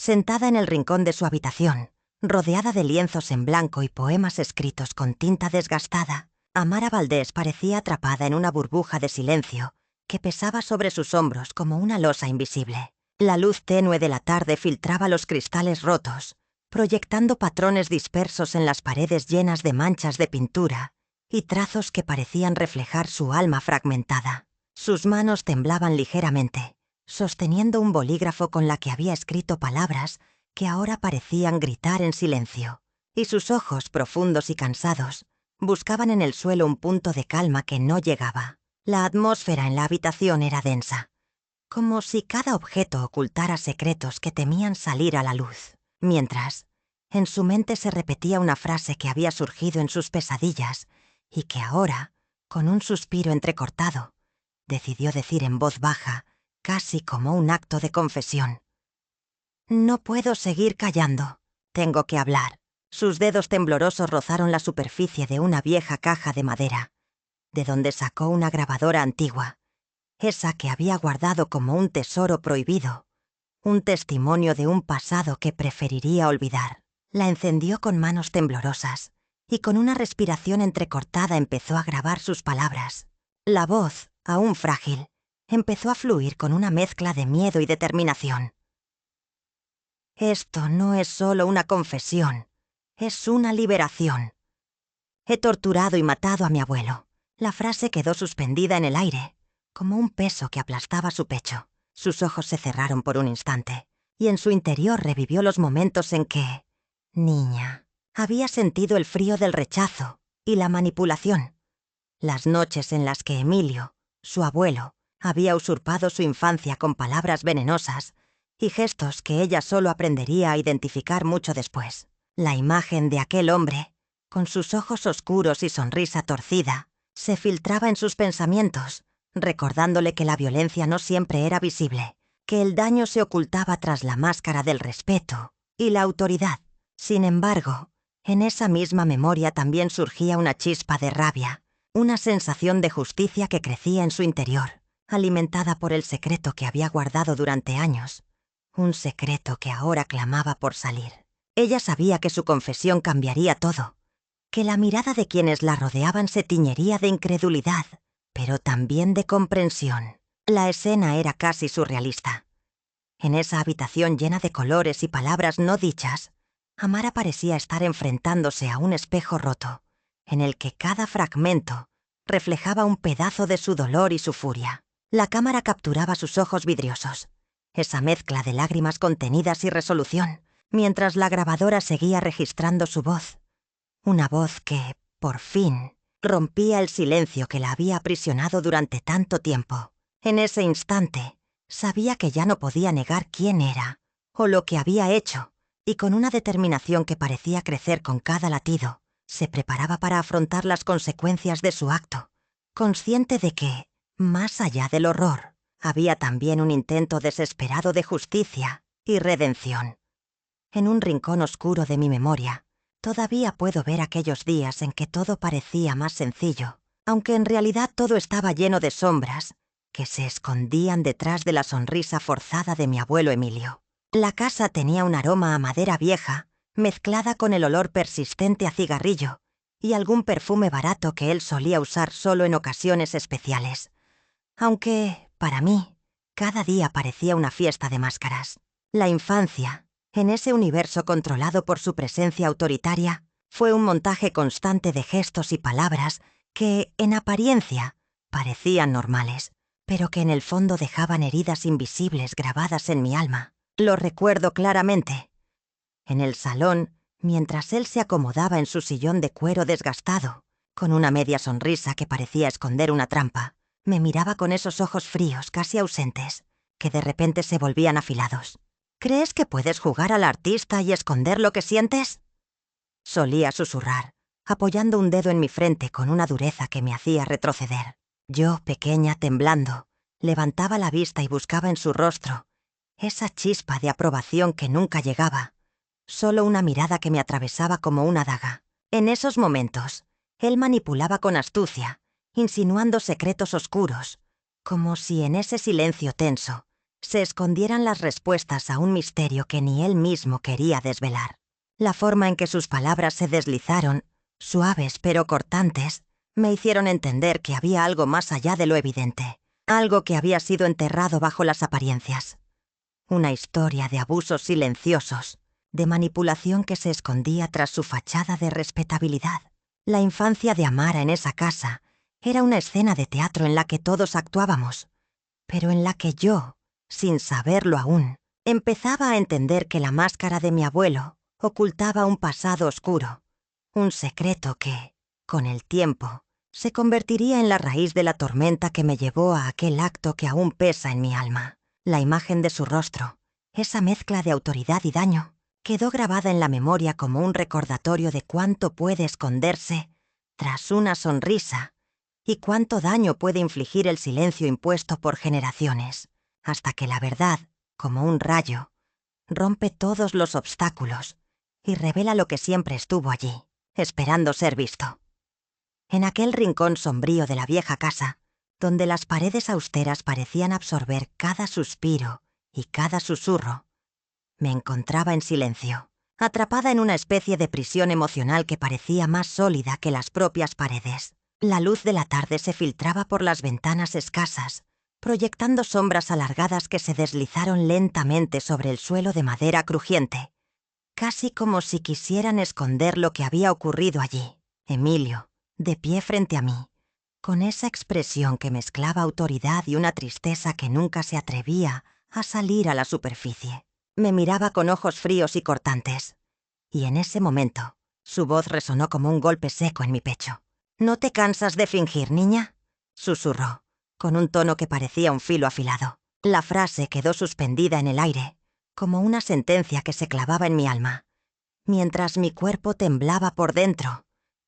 Sentada en el rincón de su habitación, rodeada de lienzos en blanco y poemas escritos con tinta desgastada, Amara Valdés parecía atrapada en una burbuja de silencio que pesaba sobre sus hombros como una losa invisible. La luz tenue de la tarde filtraba los cristales rotos, proyectando patrones dispersos en las paredes llenas de manchas de pintura y trazos que parecían reflejar su alma fragmentada. Sus manos temblaban ligeramente, sosteniendo un bolígrafo con la que había escrito palabras que ahora parecían gritar en silencio, y sus ojos, profundos y cansados, buscaban en el suelo un punto de calma que no llegaba. La atmósfera en la habitación era densa, como si cada objeto ocultara secretos que temían salir a la luz, mientras, en su mente se repetía una frase que había surgido en sus pesadillas y que ahora, con un suspiro entrecortado, decidió decir en voz baja, casi como un acto de confesión. «No puedo seguir callando. Tengo que hablar». Sus dedos temblorosos rozaron la superficie de una vieja caja de madera, de donde sacó una grabadora antigua, esa que había guardado como un tesoro prohibido, un testimonio de un pasado que preferiría olvidar. La encendió con manos temblorosas y con una respiración entrecortada empezó a grabar sus palabras. La voz, aún frágil, empezó a fluir con una mezcla de miedo y determinación. «Esto no es solo una confesión, es una liberación. He torturado y matado a mi abuelo». La frase quedó suspendida en el aire, como un peso que aplastaba su pecho. Sus ojos se cerraron por un instante, y en su interior revivió los momentos en que, niña, había sentido el frío del rechazo y la manipulación. Las noches en las que Emilio, su abuelo, había usurpado su infancia con palabras venenosas y gestos que ella solo aprendería a identificar mucho después. La imagen de aquel hombre, con sus ojos oscuros y sonrisa torcida, se filtraba en sus pensamientos, recordándole que la violencia no siempre era visible, que el daño se ocultaba tras la máscara del respeto y la autoridad. Sin embargo, en esa misma memoria también surgía una chispa de rabia, una sensación de justicia que crecía en su interior, alimentada por el secreto que había guardado durante años, un secreto que ahora clamaba por salir. Ella sabía que su confesión cambiaría todo, que la mirada de quienes la rodeaban se tiñería de incredulidad, pero también de comprensión. La escena era casi surrealista. En esa habitación llena de colores y palabras no dichas, Amara parecía estar enfrentándose a un espejo roto, en el que cada fragmento reflejaba un pedazo de su dolor y su furia. La cámara capturaba sus ojos vidriosos, esa mezcla de lágrimas contenidas y resolución, mientras la grabadora seguía registrando su voz. Una voz que, por fin, rompía el silencio que la había aprisionado durante tanto tiempo. En ese instante, sabía que ya no podía negar quién era o lo que había hecho, y con una determinación que parecía crecer con cada latido, se preparaba para afrontar las consecuencias de su acto, consciente de que, más allá del horror, había también un intento desesperado de justicia y redención. En un rincón oscuro de mi memoria, todavía puedo ver aquellos días en que todo parecía más sencillo, aunque en realidad todo estaba lleno de sombras que se escondían detrás de la sonrisa forzada de mi abuelo Emilio. La casa tenía un aroma a madera vieja, mezclada con el olor persistente a cigarrillo y algún perfume barato que él solía usar solo en ocasiones especiales. Aunque, para mí, cada día parecía una fiesta de máscaras. La infancia, en ese universo controlado por su presencia autoritaria, fue un montaje constante de gestos y palabras que, en apariencia, parecían normales, pero que en el fondo dejaban heridas invisibles grabadas en mi alma. Lo recuerdo claramente. En el salón, mientras él se acomodaba en su sillón de cuero desgastado, con una media sonrisa que parecía esconder una trampa, me miraba con esos ojos fríos, casi ausentes, que de repente se volvían afilados. «¿Crees que puedes jugar al artista y esconder lo que sientes?», solía susurrar, apoyando un dedo en mi frente con una dureza que me hacía retroceder. Yo, pequeña, temblando, levantaba la vista y buscaba en su rostro esa chispa de aprobación que nunca llegaba, solo una mirada que me atravesaba como una daga. En esos momentos, él manipulaba con astucia, insinuando secretos oscuros, como si en ese silencio tenso se escondieran las respuestas a un misterio que ni él mismo quería desvelar. La forma en que sus palabras se deslizaron, suaves pero cortantes, me hicieron entender que había algo más allá de lo evidente, algo que había sido enterrado bajo las apariencias. Una historia de abusos silenciosos, de manipulación que se escondía tras su fachada de respetabilidad. La infancia de Amara en esa casa era una escena de teatro en la que todos actuábamos, pero en la que yo, sin saberlo aún, empezaba a entender que la máscara de mi abuelo ocultaba un pasado oscuro, un secreto que, con el tiempo, se convertiría en la raíz de la tormenta que me llevó a aquel acto que aún pesa en mi alma. La imagen de su rostro, esa mezcla de autoridad y daño, quedó grabada en la memoria como un recordatorio de cuánto puede esconderse tras una sonrisa y cuánto daño puede infligir el silencio impuesto por generaciones, hasta que la verdad, como un rayo, rompe todos los obstáculos y revela lo que siempre estuvo allí, esperando ser visto. En aquel rincón sombrío de la vieja casa, donde las paredes austeras parecían absorber cada suspiro y cada susurro, me encontraba en silencio, atrapada en una especie de prisión emocional que parecía más sólida que las propias paredes. La luz de la tarde se filtraba por las ventanas escasas, proyectando sombras alargadas que se deslizaron lentamente sobre el suelo de madera crujiente, casi como si quisieran esconder lo que había ocurrido allí. Emilio, de pie frente a mí, con esa expresión que mezclaba autoridad y una tristeza que nunca se atrevía a salir a la superficie. Me miraba con ojos fríos y cortantes, y en ese momento, su voz resonó como un golpe seco en mi pecho. «¿No te cansas de fingir, niña?», susurró, con un tono que parecía un filo afilado. La frase quedó suspendida en el aire, como una sentencia que se clavaba en mi alma, mientras mi cuerpo temblaba por dentro,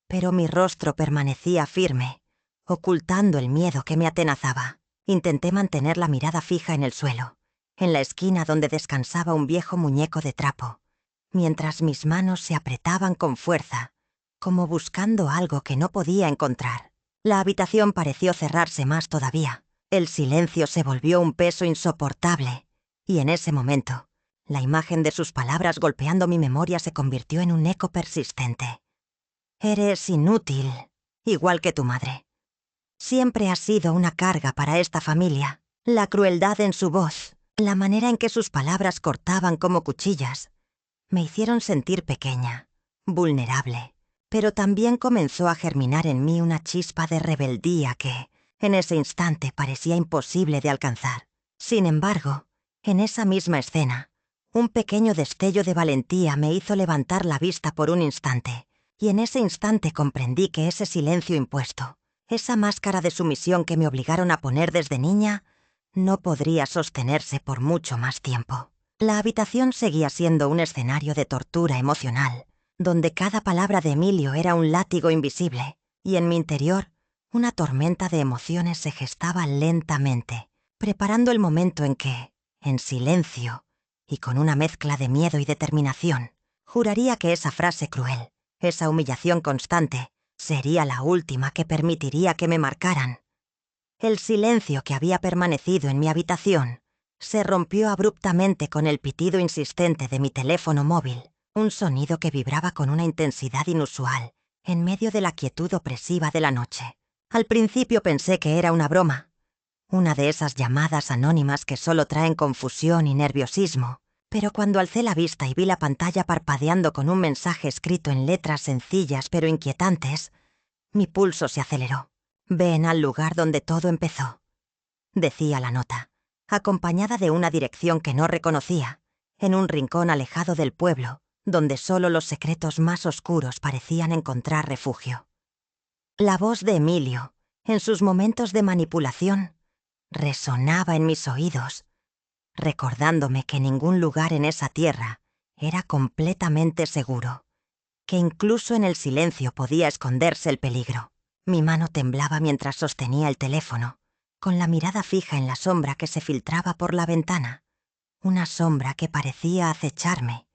pero mi rostro permanecía firme, ocultando el miedo que me atenazaba. Intenté mantener la mirada fija en el suelo, en la esquina donde descansaba un viejo muñeco de trapo, mientras mis manos se apretaban con fuerza, como buscando algo que no podía encontrar. La habitación pareció cerrarse más todavía. El silencio se volvió un peso insoportable, y en ese momento, la imagen de sus palabras golpeando mi memoria se convirtió en un eco persistente. «Eres inútil, igual que tu madre. Siempre has sido una carga para esta familia». La crueldad en su voz, la manera en que sus palabras cortaban como cuchillas, me hicieron sentir pequeña, vulnerable, pero también comenzó a germinar en mí una chispa de rebeldía que, en ese instante, parecía imposible de alcanzar. Sin embargo, en esa misma escena, un pequeño destello de valentía me hizo levantar la vista por un instante, y en ese instante comprendí que ese silencio impuesto, esa máscara de sumisión que me obligaron a poner desde niña, no podría sostenerse por mucho más tiempo. La habitación seguía siendo un escenario de tortura emocional, donde cada palabra de Emilio era un látigo invisible, y en mi interior, una tormenta de emociones se gestaba lentamente, preparando el momento en que, en silencio, y con una mezcla de miedo y determinación, juraría que esa frase cruel, esa humillación constante, sería la última que permitiría que me marcaran. El silencio que había permanecido en mi habitación se rompió abruptamente con el pitido insistente de mi teléfono móvil, un sonido que vibraba con una intensidad inusual en medio de la quietud opresiva de la noche. Al principio pensé que era una broma, una de esas llamadas anónimas que solo traen confusión y nerviosismo, pero cuando alcé la vista y vi la pantalla parpadeando con un mensaje escrito en letras sencillas pero inquietantes, mi pulso se aceleró. «Ven al lugar donde todo empezó», decía la nota, acompañada de una dirección que no reconocía, en un rincón alejado del pueblo, donde solo los secretos más oscuros parecían encontrar refugio. La voz de Emilio, en sus momentos de manipulación, resonaba en mis oídos, recordándome que ningún lugar en esa tierra era completamente seguro, que incluso en el silencio podía esconderse el peligro. Mi mano temblaba mientras sostenía el teléfono, con la mirada fija en la sombra que se filtraba por la ventana, una sombra que parecía acecharme,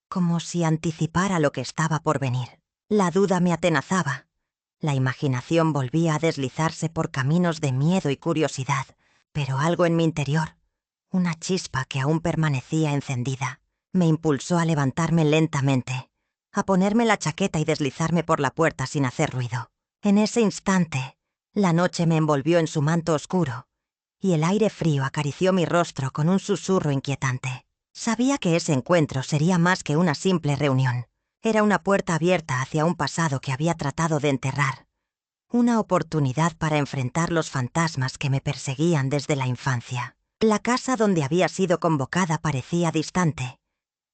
como si anticipara lo que estaba por venir. La duda me atenazaba, la imaginación volvía a deslizarse por caminos de miedo y curiosidad, pero algo en mi interior, Una chispa que aún permanecía encendida me impulsó a levantarme lentamente, a ponerme la chaqueta y deslizarme por la puerta sin hacer ruido. En ese instante, la noche me envolvió en su manto oscuro y el aire frío acarició mi rostro con un susurro inquietante. Sabía que ese encuentro sería más que una simple reunión. Era una puerta abierta hacia un pasado que había tratado de enterrar. Una oportunidad para enfrentar los fantasmas que me perseguían desde la infancia. La casa donde había sido convocada parecía distante,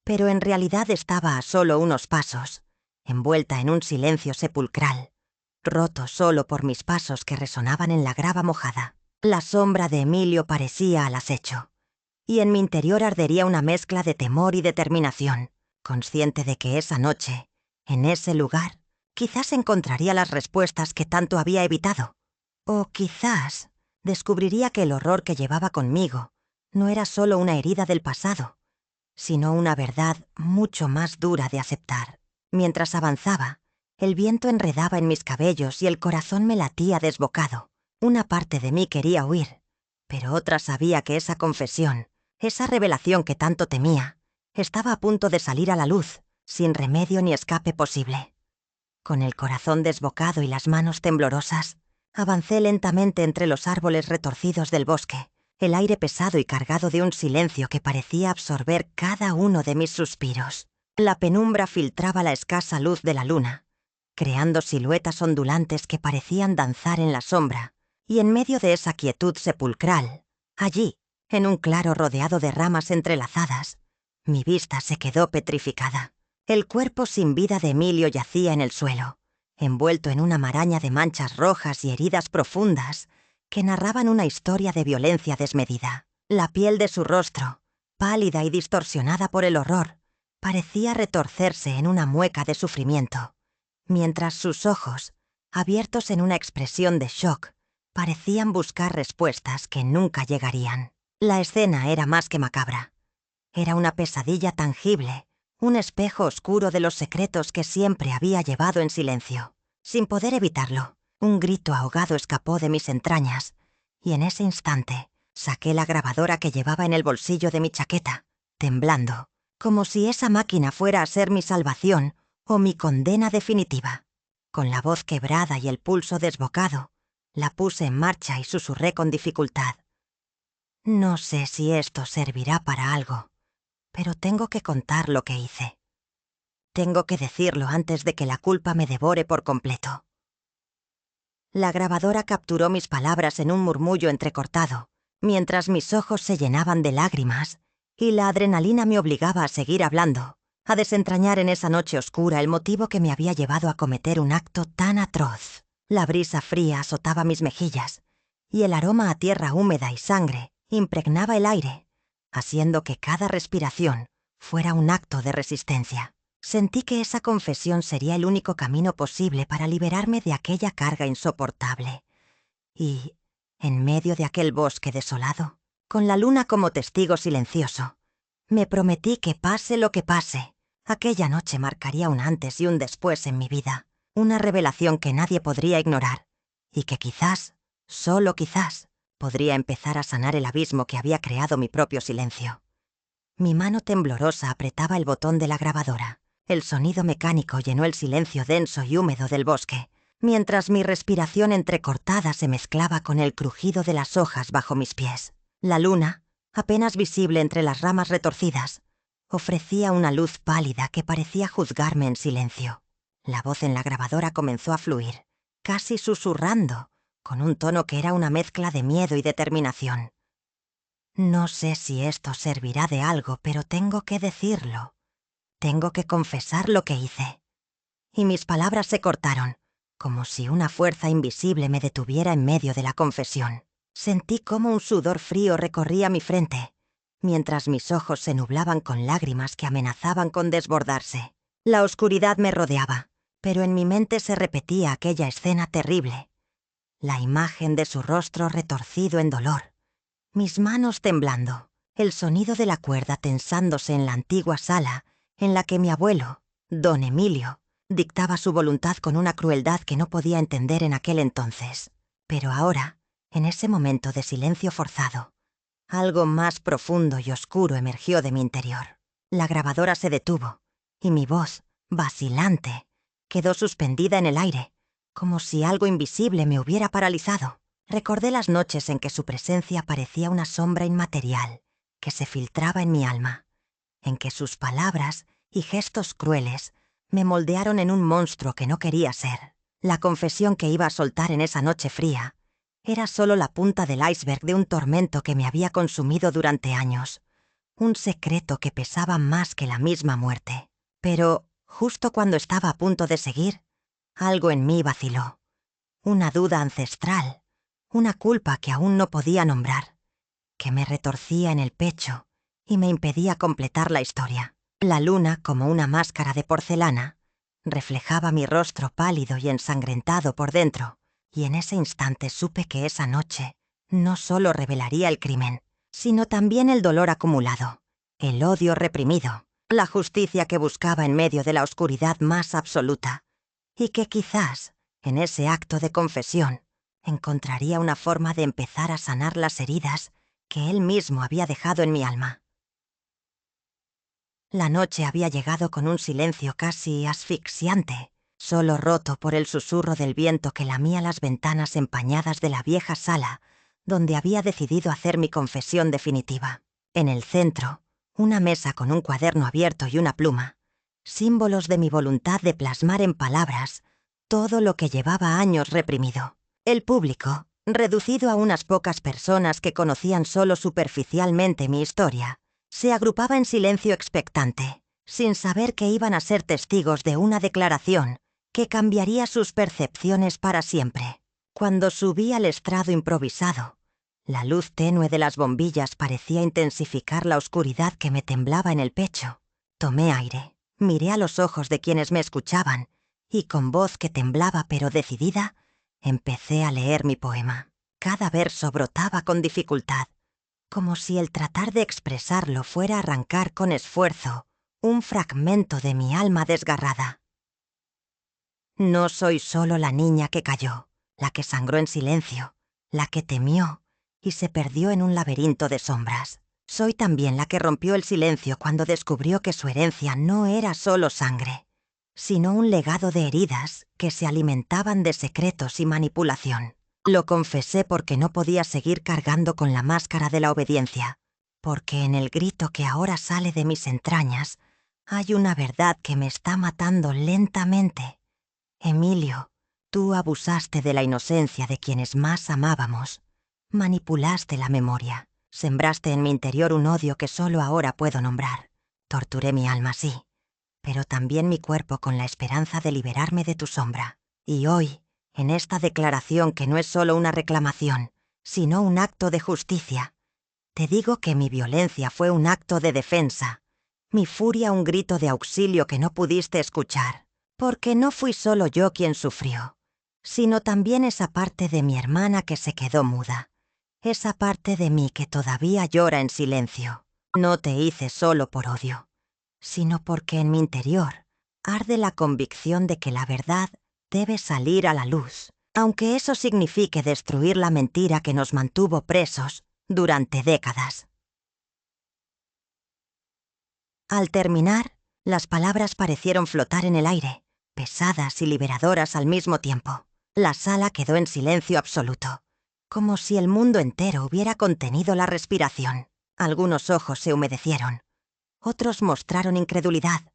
pero en realidad estaba a solo unos pasos, envuelta en un silencio sepulcral, roto solo por mis pasos que resonaban en la grava mojada. La sombra de Emilio parecía al acecho, y en mi interior ardería una mezcla de temor y determinación, consciente de que esa noche, en ese lugar, quizás encontraría las respuestas que tanto había evitado. O quizás descubriría que el horror que llevaba conmigo no era solo una herida del pasado, sino una verdad mucho más dura de aceptar. Mientras avanzaba, el viento enredaba en mis cabellos y el corazón me latía desbocado. Una parte de mí quería huir, pero otra sabía que esa confesión, esa revelación que tanto temía, estaba a punto de salir a la luz, sin remedio ni escape posible. Con el corazón desbocado y las manos temblorosas, avancé lentamente entre los árboles retorcidos del bosque, el aire pesado y cargado de un silencio que parecía absorber cada uno de mis suspiros. La penumbra filtraba la escasa luz de la luna, creando siluetas ondulantes que parecían danzar en la sombra, y en medio de esa quietud sepulcral, allí, en un claro rodeado de ramas entrelazadas, mi vista se quedó petrificada. El cuerpo sin vida de Emilio yacía en el suelo, envuelto en una maraña de manchas rojas y heridas profundas que narraban una historia de violencia desmedida. La piel de su rostro, pálida y distorsionada por el horror, parecía retorcerse en una mueca de sufrimiento, mientras sus ojos, abiertos en una expresión de shock, parecían buscar respuestas que nunca llegarían. La escena era más que macabra. Era una pesadilla tangible, un espejo oscuro de los secretos que siempre había llevado en silencio. Sin poder evitarlo, un grito ahogado escapó de mis entrañas, y en ese instante saqué la grabadora que llevaba en el bolsillo de mi chaqueta, temblando, como si esa máquina fuera a ser mi salvación o mi condena definitiva. Con la voz quebrada y el pulso desbocado, la puse en marcha y susurré con dificultad. No sé si esto servirá para algo, pero tengo que contar lo que hice. Tengo que decirlo antes de que la culpa me devore por completo. La grabadora capturó mis palabras en un murmullo entrecortado, mientras mis ojos se llenaban de lágrimas y la adrenalina me obligaba a seguir hablando, a desentrañar en esa noche oscura el motivo que me había llevado a cometer un acto tan atroz. La brisa fría azotaba mis mejillas y el aroma a tierra húmeda y sangre impregnaba el aire, haciendo que cada respiración fuera un acto de resistencia. Sentí que esa confesión sería el único camino posible para liberarme de aquella carga insoportable. Y, en medio de aquel bosque desolado, con la luna como testigo silencioso, me prometí que pase lo que pase, aquella noche marcaría un antes y un después en mi vida, una revelación que nadie podría ignorar, y que quizás, solo quizás, podría empezar a sanar el abismo que había creado mi propio silencio. Mi mano temblorosa apretaba el botón de la grabadora. El sonido mecánico llenó el silencio denso y húmedo del bosque, mientras mi respiración entrecortada se mezclaba con el crujido de las hojas bajo mis pies. La luna, apenas visible entre las ramas retorcidas, ofrecía una luz pálida que parecía juzgarme en silencio. La voz en la grabadora comenzó a fluir, casi susurrando, con un tono que era una mezcla de miedo y determinación. No sé si esto servirá de algo, pero tengo que decirlo. Tengo que confesar lo que hice. Y mis palabras se cortaron, como si una fuerza invisible me detuviera en medio de la confesión. Sentí cómo un sudor frío recorría mi frente, mientras mis ojos se nublaban con lágrimas que amenazaban con desbordarse. La oscuridad me rodeaba, pero en mi mente se repetía aquella escena terrible. La imagen de su rostro retorcido en dolor, mis manos temblando, el sonido de la cuerda tensándose en la antigua sala en la que mi abuelo, don Emilio, dictaba su voluntad con una crueldad que no podía entender en aquel entonces. Pero ahora, en ese momento de silencio forzado, Algo más profundo y oscuro emergió de mi interior. La grabadora se detuvo, y mi voz, vacilante, quedó suspendida en el aire, como si algo invisible me hubiera paralizado. Recordé las noches en que su presencia parecía una sombra inmaterial que se filtraba en mi alma, en que sus palabras y gestos crueles me moldearon en un monstruo que no quería ser. La confesión que iba a soltar en esa noche fría era solo la punta del iceberg de un tormento que me había consumido durante años, un secreto que pesaba más que la misma muerte. Pero, justo cuando estaba a punto de seguir, algo en mí vaciló. Una duda ancestral, una culpa que aún no podía nombrar, que me retorcía en el pecho y me impedía completar la historia. La luna, como una máscara de porcelana, reflejaba mi rostro pálido y ensangrentado por dentro, y en ese instante supe que esa noche no solo revelaría el crimen, sino también el dolor acumulado, el odio reprimido, la justicia que buscaba en medio de la oscuridad más absoluta, y que quizás, en ese acto de confesión, encontraría una forma de empezar a sanar las heridas que él mismo había dejado en mi alma. La noche había llegado con un silencio casi asfixiante, solo roto por el susurro del viento que lamía las ventanas empañadas de la vieja sala donde había decidido hacer mi confesión definitiva. En el centro, una mesa con un cuaderno abierto y una pluma, símbolos de mi voluntad de plasmar en palabras todo lo que llevaba años reprimido. El público, reducido a unas pocas personas que conocían solo superficialmente mi historia, se agrupaba en silencio expectante, sin saber que iban a ser testigos de una declaración que cambiaría sus percepciones para siempre. Cuando subí al estrado improvisado, la luz tenue de las bombillas parecía intensificar la oscuridad que me temblaba en el pecho. Tomé aire, miré a los ojos de quienes me escuchaban y con voz que temblaba pero decidida, empecé a leer mi poema. Cada verso brotaba con dificultad, como si el tratar de expresarlo fuera arrancar con esfuerzo un fragmento de mi alma desgarrada. No soy solo la niña que cayó, la que sangró en silencio, la que temió y se perdió en un laberinto de sombras. Soy también la que rompió el silencio cuando descubrió que su herencia no era solo sangre, sino un legado de heridas que se alimentaban de secretos y manipulación. Lo confesé porque no podía seguir cargando con la máscara de la obediencia, porque en el grito que ahora sale de mis entrañas hay una verdad que me está matando lentamente. Emilio, tú abusaste de la inocencia de quienes más amábamos, manipulaste la memoria, sembraste en mi interior un odio que solo ahora puedo nombrar. Torturé mi alma, sí, pero también mi cuerpo con la esperanza de liberarme de tu sombra. Y hoy, en esta declaración que no es solo una reclamación, sino un acto de justicia, te digo que mi violencia fue un acto de defensa, mi furia un grito de auxilio que no pudiste escuchar, porque no fui solo yo quien sufrió, sino también esa parte de mi hermana que se quedó muda, esa parte de mí que todavía llora en silencio. No te hice solo por odio, sino porque en mi interior arde la convicción de que la verdad debe salir a la luz, aunque eso signifique destruir la mentira que nos mantuvo presos durante décadas. Al terminar, las palabras parecieron flotar en el aire, pesadas y liberadoras al mismo tiempo. La sala quedó en silencio absoluto, como si el mundo entero hubiera contenido la respiración. Algunos ojos se humedecieron, otros mostraron incredulidad,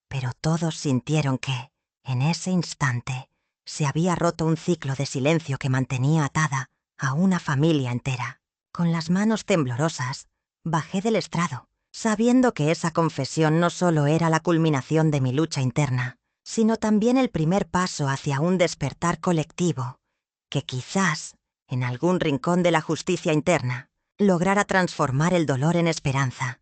pero todos sintieron que, en ese instante, se había roto un ciclo de silencio que mantenía atada a una familia entera. Con las manos temblorosas, bajé del estrado, sabiendo que esa confesión no solo era la culminación de mi lucha interna, sino también el primer paso hacia un despertar colectivo, que quizás, en algún rincón de la justicia interna, lograra transformar el dolor en esperanza.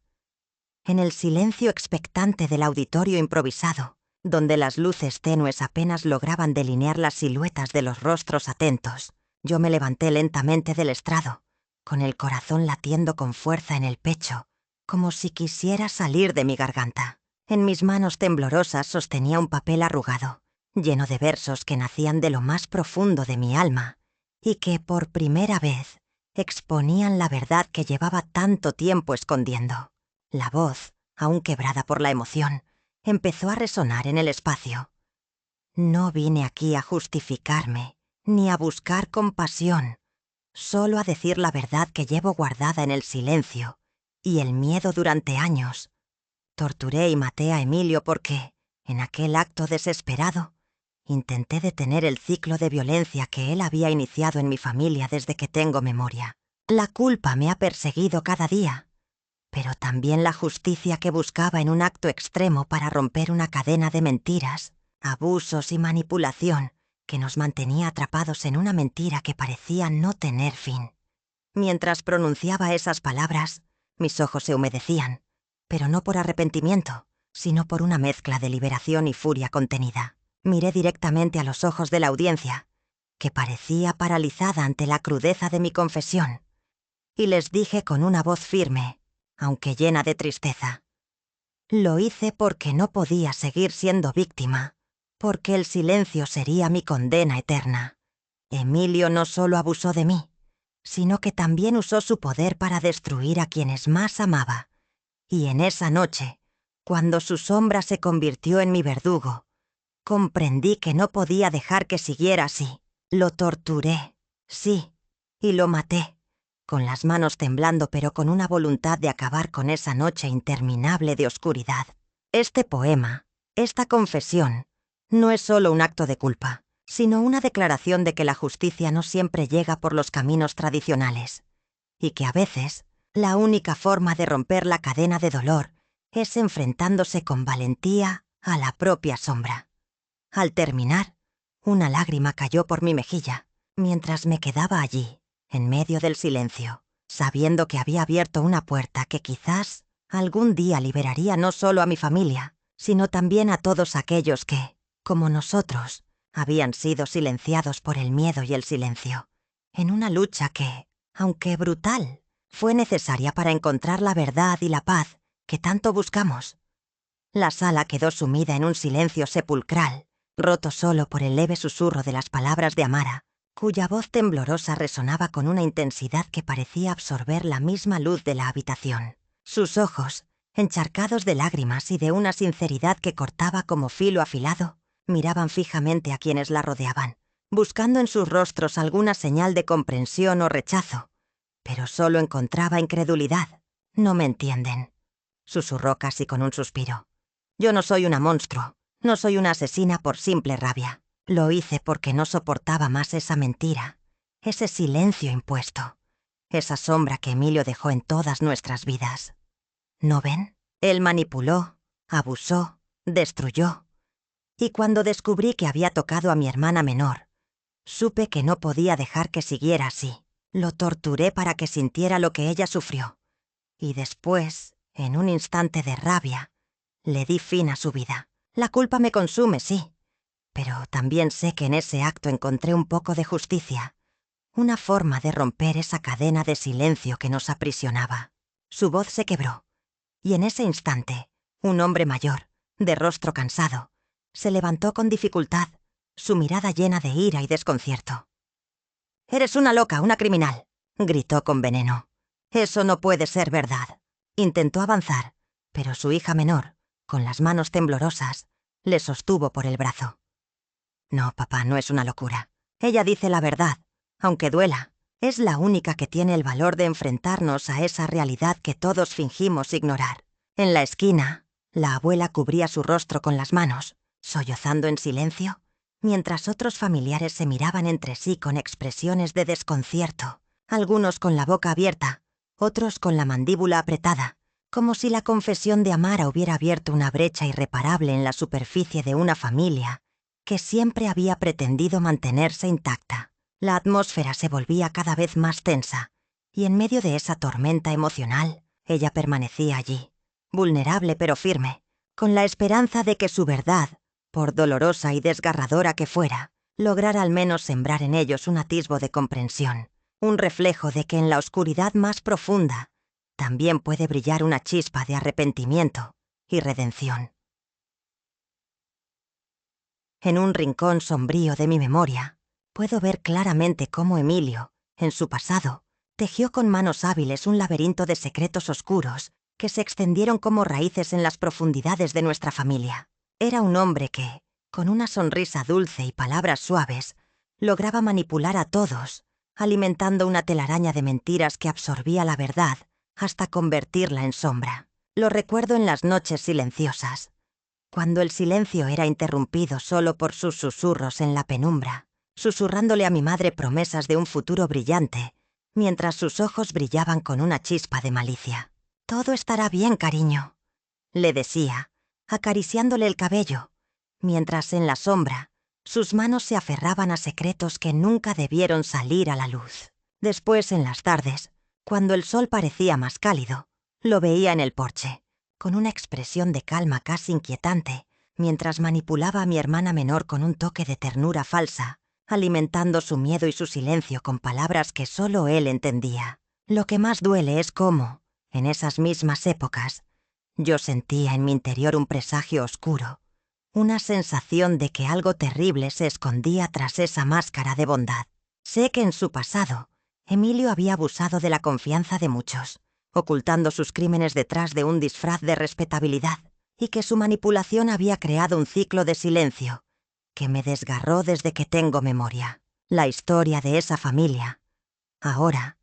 En el silencio expectante del auditorio improvisado, donde las luces tenues apenas lograban delinear las siluetas de los rostros atentos, yo me levanté lentamente del estrado, con el corazón latiendo con fuerza en el pecho, como si quisiera salir de mi garganta. En mis manos temblorosas sostenía un papel arrugado, lleno de versos que nacían de lo más profundo de mi alma, y que, por primera vez, exponían la verdad que llevaba tanto tiempo escondiendo. La voz, aún quebrada por la emoción, empezó a resonar en el espacio. No vine aquí a justificarme, ni a buscar compasión, solo a decir la verdad que llevo guardada en el silencio y el miedo durante años. Torturé y maté a Emilio porque, en aquel acto desesperado, intenté detener el ciclo de violencia que él había iniciado en mi familia desde que tengo memoria. La culpa me ha perseguido cada día, pero también la justicia que buscaba en un acto extremo para romper una cadena de mentiras, abusos y manipulación que nos mantenía atrapados en una mentira que parecía no tener fin. Mientras pronunciaba esas palabras, mis ojos se humedecían, pero no por arrepentimiento, sino por una mezcla de liberación y furia contenida. Miré directamente a los ojos de la audiencia, que parecía paralizada ante la crudeza de mi confesión, y les dije con una voz firme, aunque llena de tristeza: lo hice porque no podía seguir siendo víctima, porque el silencio sería mi condena eterna. Emilio no solo abusó de mí, sino que también usó su poder para destruir a quienes más amaba. Y en esa noche, cuando su sombra se convirtió en mi verdugo, comprendí que no podía dejar que siguiera así. Lo torturé, sí, y lo maté, con las manos temblando pero con una voluntad de acabar con esa noche interminable de oscuridad. Este poema, esta confesión, no es solo un acto de culpa, sino una declaración de que la justicia no siempre llega por los caminos tradicionales, y que a veces la única forma de romper la cadena de dolor es enfrentándose con valentía a la propia sombra. Al terminar, una lágrima cayó por mi mejilla, mientras me quedaba allí, en medio del silencio, sabiendo que había abierto una puerta que quizás algún día liberaría no solo a mi familia, sino también a todos aquellos que, como nosotros, habían sido silenciados por el miedo y el silencio, en una lucha que, aunque brutal, fue necesaria para encontrar la verdad y la paz que tanto buscamos. La sala quedó sumida en un silencio sepulcral, roto solo por el leve susurro de las palabras de Amara, cuya voz temblorosa resonaba con una intensidad que parecía absorber la misma luz de la habitación. Sus ojos, encharcados de lágrimas y de una sinceridad que cortaba como filo afilado, miraban fijamente a quienes la rodeaban, buscando en sus rostros alguna señal de comprensión o rechazo, pero solo encontraba incredulidad. «No me entienden», susurró casi con un suspiro. «Yo no soy una monstruo, no soy una asesina por simple rabia. Lo hice porque no soportaba más esa mentira, ese silencio impuesto, esa sombra que Emilio dejó en todas nuestras vidas. ¿No ven? Él manipuló, abusó, destruyó. Y cuando descubrí que había tocado a mi hermana menor, supe que no podía dejar que siguiera así. Lo torturé para que sintiera lo que ella sufrió. Y después, en un instante de rabia, le di fin a su vida. La culpa me consume, sí, pero también sé que en ese acto encontré un poco de justicia, una forma de romper esa cadena de silencio que nos aprisionaba». Su voz se quebró, y en ese instante, un hombre mayor, de rostro cansado, se levantó con dificultad, su mirada llena de ira y desconcierto. «Eres una loca, una criminal», gritó con veneno. «Eso no puede ser verdad». Intentó avanzar, pero su hija menor, con las manos temblorosas, le sostuvo por el brazo. «No, papá, no es una locura. Ella dice la verdad, aunque duela. Es la única que tiene el valor de enfrentarnos a esa realidad que todos fingimos ignorar». En la esquina, la abuela cubría su rostro con las manos, sollozando en silencio, mientras otros familiares se miraban entre sí con expresiones de desconcierto, algunos con la boca abierta, otros con la mandíbula apretada, como si la confesión de Amara hubiera abierto una brecha irreparable en la superficie de una familia que siempre había pretendido mantenerse intacta. La atmósfera se volvía cada vez más tensa, y en medio de esa tormenta emocional, ella permanecía allí, vulnerable pero firme, con la esperanza de que su verdad, por dolorosa y desgarradora que fuera, lograra al menos sembrar en ellos un atisbo de comprensión, un reflejo de que en la oscuridad más profunda también puede brillar una chispa de arrepentimiento y redención. En un rincón sombrío de mi memoria, puedo ver claramente cómo Emilio, en su pasado, Tejió con manos hábiles un laberinto de secretos oscuros que se extendieron como raíces en las profundidades de nuestra familia. Era un hombre que, con una sonrisa dulce y palabras suaves, lograba manipular a todos, alimentando una telaraña de mentiras que absorbía la verdad hasta convertirla en sombra. Lo recuerdo en las noches silenciosas, cuando el silencio era interrumpido solo por sus susurros en la penumbra, susurrándole a mi madre promesas de un futuro brillante, mientras sus ojos brillaban con una chispa de malicia. «Todo estará bien, cariño», le decía, acariciándole el cabello, mientras en la sombra sus manos se aferraban a secretos que nunca debieron salir a la luz. Después, en las tardes, cuando el sol parecía más cálido, lo veía en el porche, con una expresión de calma casi inquietante, mientras manipulaba a mi hermana menor con un toque de ternura falsa, alimentando su miedo y su silencio con palabras que solo él entendía. Lo que más duele es cómo, en esas mismas épocas, yo sentía en mi interior un presagio oscuro, una sensación de que algo terrible se escondía tras esa máscara de bondad. Sé que en su pasado, Emilio había abusado de la confianza de muchos, ocultando sus crímenes detrás de un disfraz de respetabilidad, y que su manipulación había creado un ciclo de silencio que me desgarró desde que tengo memoria. La historia de esa familia, ahora,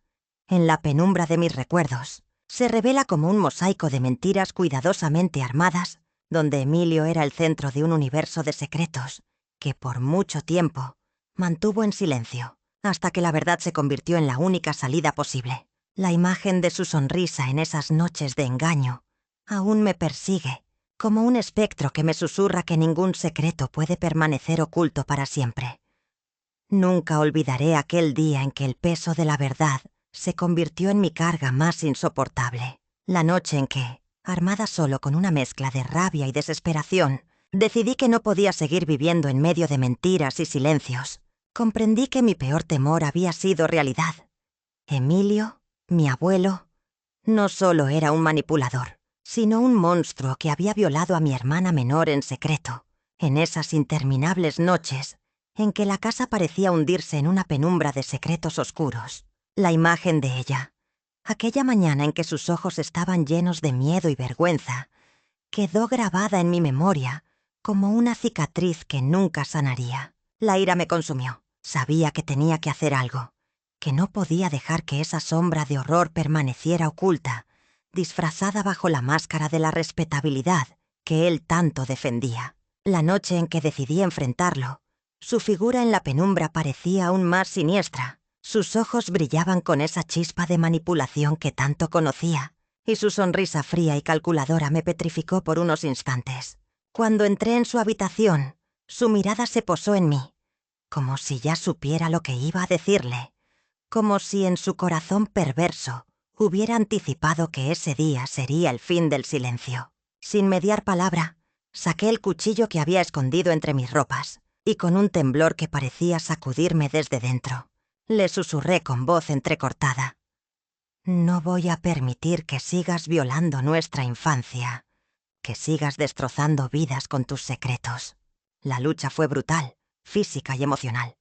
en la penumbra de mis recuerdos, se revela como un mosaico de mentiras cuidadosamente armadas, donde Emilio era el centro de un universo de secretos que por mucho tiempo mantuvo en silencio, hasta que la verdad se convirtió en la única salida posible. La imagen de su sonrisa en esas noches de engaño aún me persigue, como un espectro que me susurra que ningún secreto puede permanecer oculto para siempre. Nunca olvidaré aquel día en que el peso de la verdad se convirtió en mi carga más insoportable. La noche en que, armada solo con una mezcla de rabia y desesperación, decidí que no podía seguir viviendo en medio de mentiras y silencios. Comprendí que mi peor temor había sido realidad. Emilio, mi abuelo, no solo era un manipulador, sino un monstruo que había violado a mi hermana menor en secreto, en esas interminables noches en que la casa parecía hundirse en una penumbra de secretos oscuros. La imagen de ella, aquella mañana en que sus ojos estaban llenos de miedo y vergüenza, quedó grabada en mi memoria como una cicatriz que nunca sanaría. La ira me consumió. Sabía que tenía que hacer algo, que no podía dejar que esa sombra de horror permaneciera oculta, disfrazada bajo la máscara de la respetabilidad que él tanto defendía. La noche en que decidí enfrentarlo, su figura en la penumbra parecía aún más siniestra. Sus ojos brillaban con esa chispa de manipulación que tanto conocía, y su sonrisa fría y calculadora me petrificó por unos instantes. Cuando entré en su habitación, su mirada se posó en mí, como si ya supiera lo que iba a decirle, como si en su corazón perverso hubiera anticipado que ese día sería el fin del silencio. Sin mediar palabra, saqué el cuchillo que había escondido entre mis ropas, y con un temblor que parecía sacudirme desde dentro, le susurré con voz entrecortada: «No voy a permitir que sigas violando nuestra infancia, que sigas destrozando vidas con tus secretos». La lucha fue brutal, física y emocional.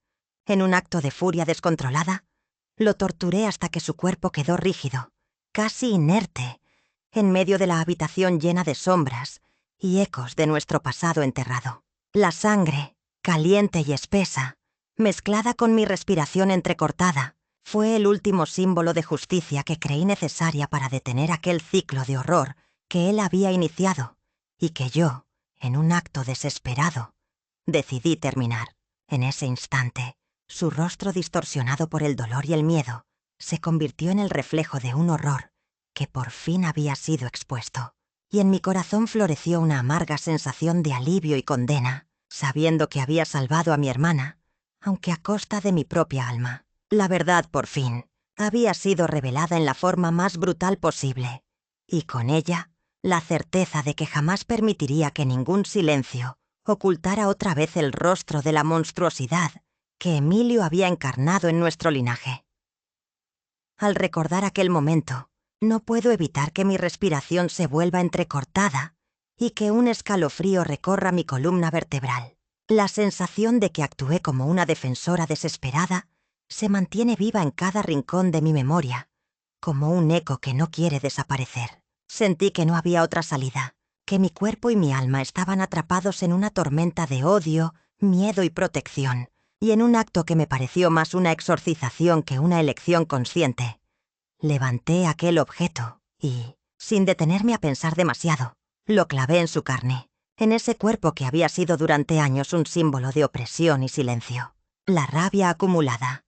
En un acto de furia descontrolada, lo torturé hasta que su cuerpo quedó rígido, casi inerte, en medio de la habitación llena de sombras y ecos de nuestro pasado enterrado. La sangre, caliente y espesa, mezclada con mi respiración entrecortada, fue el último símbolo de justicia que creí necesaria para detener aquel ciclo de horror que él había iniciado y que yo, en un acto desesperado, decidí terminar. En ese instante, su rostro distorsionado por el dolor y el miedo se convirtió en el reflejo de un horror que por fin había sido expuesto, y en mi corazón floreció una amarga sensación de alivio y condena, sabiendo que había salvado a mi hermana, aunque a costa de mi propia alma. La verdad, por fin, había sido revelada en la forma más brutal posible, y con ella, la certeza de que jamás permitiría que ningún silencio ocultara otra vez el rostro de la monstruosidad que Emilio había encarnado en nuestro linaje. Al recordar aquel momento, no puedo evitar que mi respiración se vuelva entrecortada y que un escalofrío recorra mi columna vertebral. La sensación de que actué como una defensora desesperada se mantiene viva en cada rincón de mi memoria, como un eco que no quiere desaparecer. Sentí que no había otra salida, que mi cuerpo y mi alma estaban atrapados en una tormenta de odio, miedo y protección, y en un acto que me pareció más una exorcización que una elección consciente. Levanté aquel objeto y, sin detenerme a pensar demasiado, lo clavé en su carne, en ese cuerpo que había sido durante años un símbolo de opresión y silencio. La rabia acumulada,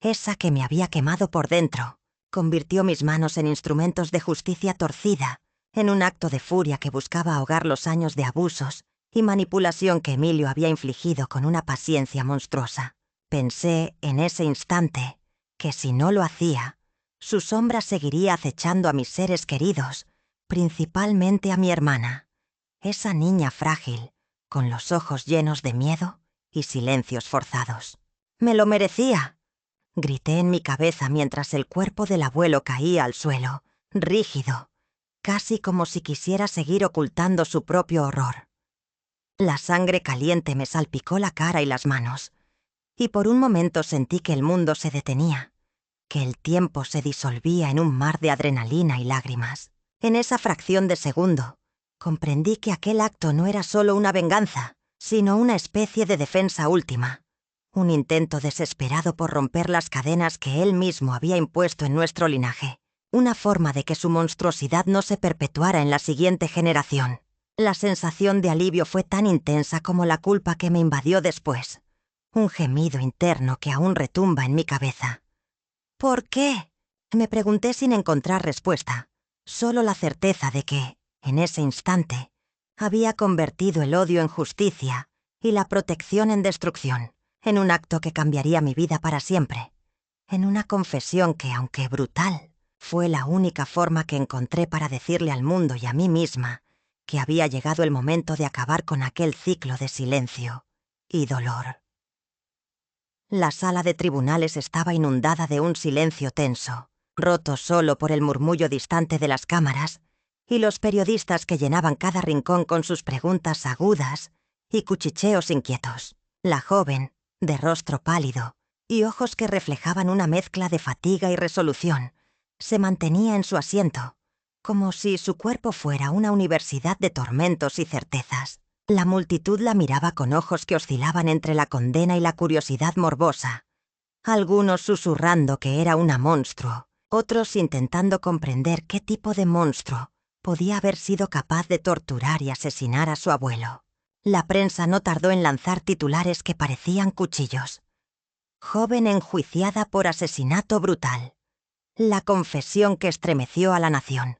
esa que me había quemado por dentro, convirtió mis manos en instrumentos de justicia torcida, en un acto de furia que buscaba ahogar los años de abusos y manipulación que Emilio había infligido con una paciencia monstruosa. Pensé en ese instante que si no lo hacía, su sombra seguiría acechando a mis seres queridos, principalmente a mi hermana, esa niña frágil, con los ojos llenos de miedo y silencios forzados. ¡Me lo merecía!, grité en mi cabeza mientras el cuerpo del abuelo caía al suelo, rígido, casi como si quisiera seguir ocultando su propio horror. La sangre caliente me salpicó la cara y las manos, y por un momento sentí que el mundo se detenía, que el tiempo se disolvía en un mar de adrenalina y lágrimas. En esa fracción de segundo, comprendí que aquel acto no era solo una venganza, sino una especie de defensa última, un intento desesperado por romper las cadenas que él mismo había impuesto en nuestro linaje, una forma de que su monstruosidad no se perpetuara en la siguiente generación. La sensación de alivio fue tan intensa como la culpa que me invadió después, un gemido interno que aún retumba en mi cabeza. ¿Por qué?, me pregunté sin encontrar respuesta, solo la certeza de que, en ese instante, había convertido el odio en justicia y la protección en destrucción, en un acto que cambiaría mi vida para siempre, en una confesión que, aunque brutal, fue la única forma que encontré para decirle al mundo y a mí misma que había llegado el momento de acabar con aquel ciclo de silencio y dolor. La sala de tribunales estaba inundada de un silencio tenso, roto solo por el murmullo distante de las cámaras y los periodistas que llenaban cada rincón con sus preguntas agudas y cuchicheos inquietos. La joven, de rostro pálido y ojos que reflejaban una mezcla de fatiga y resolución, se mantenía en su asiento, como si su cuerpo fuera una universidad de tormentos y certezas. La multitud la miraba con ojos que oscilaban entre la condena y la curiosidad morbosa, algunos susurrando que era una monstruo, otros intentando comprender qué tipo de monstruo podía haber sido capaz de torturar y asesinar a su abuelo. La prensa no tardó en lanzar titulares que parecían cuchillos. Joven enjuiciada por asesinato brutal. La confesión que estremeció a la nación.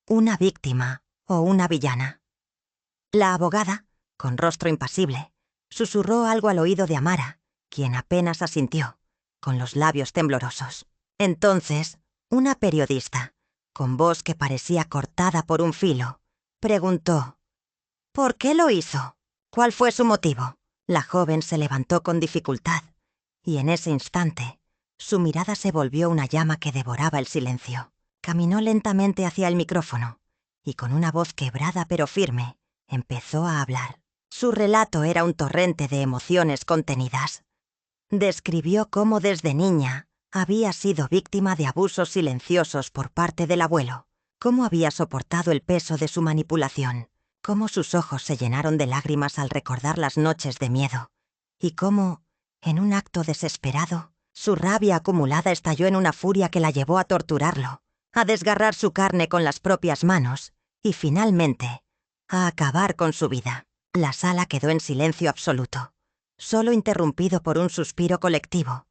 Una víctima o una villana. La abogada, con rostro impasible, susurró algo al oído de Amara, quien apenas asintió, con los labios temblorosos. Entonces, una periodista, con voz que parecía cortada por un filo, preguntó: ¿por qué lo hizo? ¿Cuál fue su motivo? La joven se levantó con dificultad, y en ese instante, su mirada se volvió una llama que devoraba el silencio. Caminó lentamente hacia el micrófono, y con una voz quebrada pero firme, empezó a hablar. Su relato era un torrente de emociones contenidas. Describió cómo desde niña había sido víctima de abusos silenciosos por parte del abuelo, cómo había soportado el peso de su manipulación, cómo sus ojos se llenaron de lágrimas al recordar las noches de miedo, y cómo, en un acto desesperado, su rabia acumulada estalló en una furia que la llevó a torturarlo, a desgarrar su carne con las propias manos y, finalmente, a acabar con su vida. La sala quedó en silencio absoluto, solo interrumpido por un suspiro colectivo,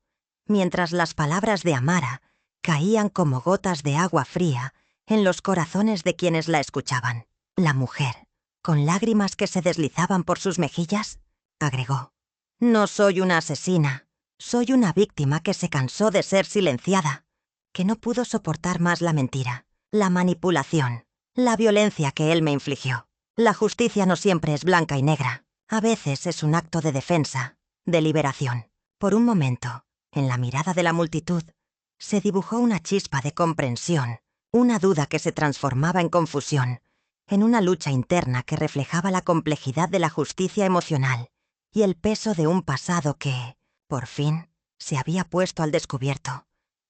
mientras las palabras de Amara caían como gotas de agua fría en los corazones de quienes la escuchaban. La mujer, con lágrimas que se deslizaban por sus mejillas, agregó: «No soy una asesina, soy una víctima que se cansó de ser silenciada, que no pudo soportar más la mentira, la manipulación, la violencia que él me infligió. La justicia no siempre es blanca y negra. A veces es un acto de defensa, de liberación». Por un momento, en la mirada de la multitud, se dibujó una chispa de comprensión, una duda que se transformaba en confusión, en una lucha interna que reflejaba la complejidad de la justicia emocional y el peso de un pasado que, por fin, se había puesto al descubierto,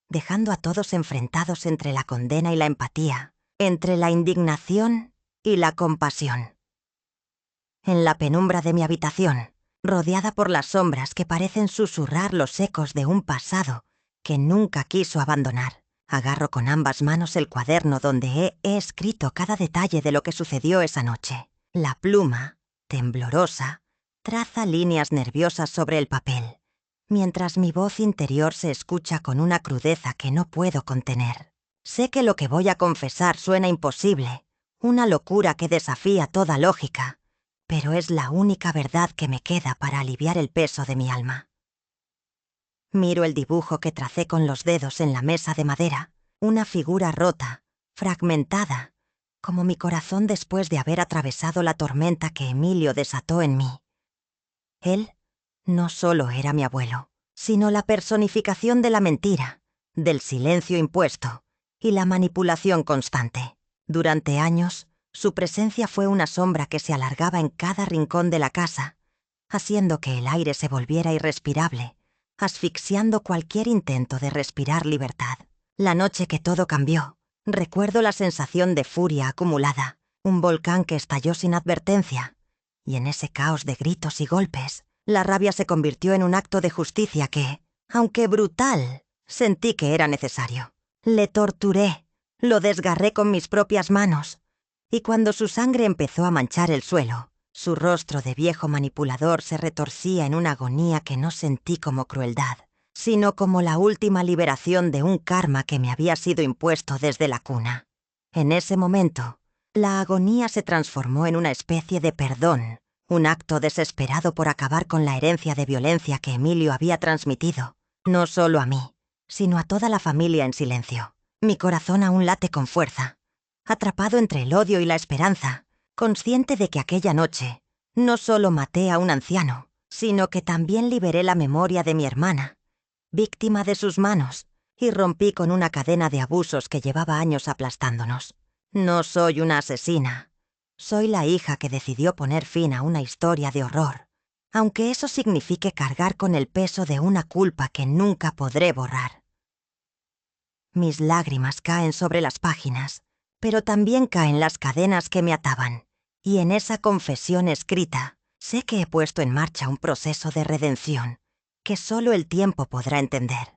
dejando a todos enfrentados entre la condena y la empatía, entre la indignación y la compasión. En la penumbra de mi habitación, rodeada por las sombras que parecen susurrar los ecos de un pasado que nunca quiso abandonar, agarro con ambas manos el cuaderno donde he escrito cada detalle de lo que sucedió esa noche. La pluma, temblorosa, traza líneas nerviosas sobre el papel, mientras mi voz interior se escucha con una crudeza que no puedo contener. Sé que lo que voy a confesar suena imposible, una locura que desafía toda lógica, pero es la única verdad que me queda para aliviar el peso de mi alma. Miro el dibujo que tracé con los dedos en la mesa de madera, una figura rota, fragmentada, como mi corazón después de haber atravesado la tormenta que Emilio desató en mí. Él no solo era mi abuelo, sino la personificación de la mentira, del silencio impuesto y la manipulación constante. Durante años, su presencia fue una sombra que se alargaba en cada rincón de la casa, haciendo que el aire se volviera irrespirable, asfixiando cualquier intento de respirar libertad. La noche que todo cambió, recuerdo la sensación de furia acumulada, un volcán que estalló sin advertencia, y en ese caos de gritos y golpes, la rabia se convirtió en un acto de justicia que, aunque brutal, sentí que era necesario. Le torturé, lo desgarré con mis propias manos, y cuando su sangre empezó a manchar el suelo, su rostro de viejo manipulador se retorcía en una agonía que no sentí como crueldad, sino como la última liberación de un karma que me había sido impuesto desde la cuna. En ese momento, la agonía se transformó en una especie de perdón, un acto desesperado por acabar con la herencia de violencia que Emilio había transmitido, no solo a mí, sino a toda la familia en silencio. Mi corazón aún late con fuerza, atrapado entre el odio y la esperanza, consciente de que aquella noche no solo maté a un anciano, sino que también liberé la memoria de mi hermana, víctima de sus manos, y rompí con una cadena de abusos que llevaba años aplastándonos. No soy una asesina. Soy la hija que decidió poner fin a una historia de horror, aunque eso signifique cargar con el peso de una culpa que nunca podré borrar. Mis lágrimas caen sobre las páginas, pero también caen las cadenas que me ataban, y en esa confesión escrita sé que he puesto en marcha un proceso de redención que solo el tiempo podrá entender.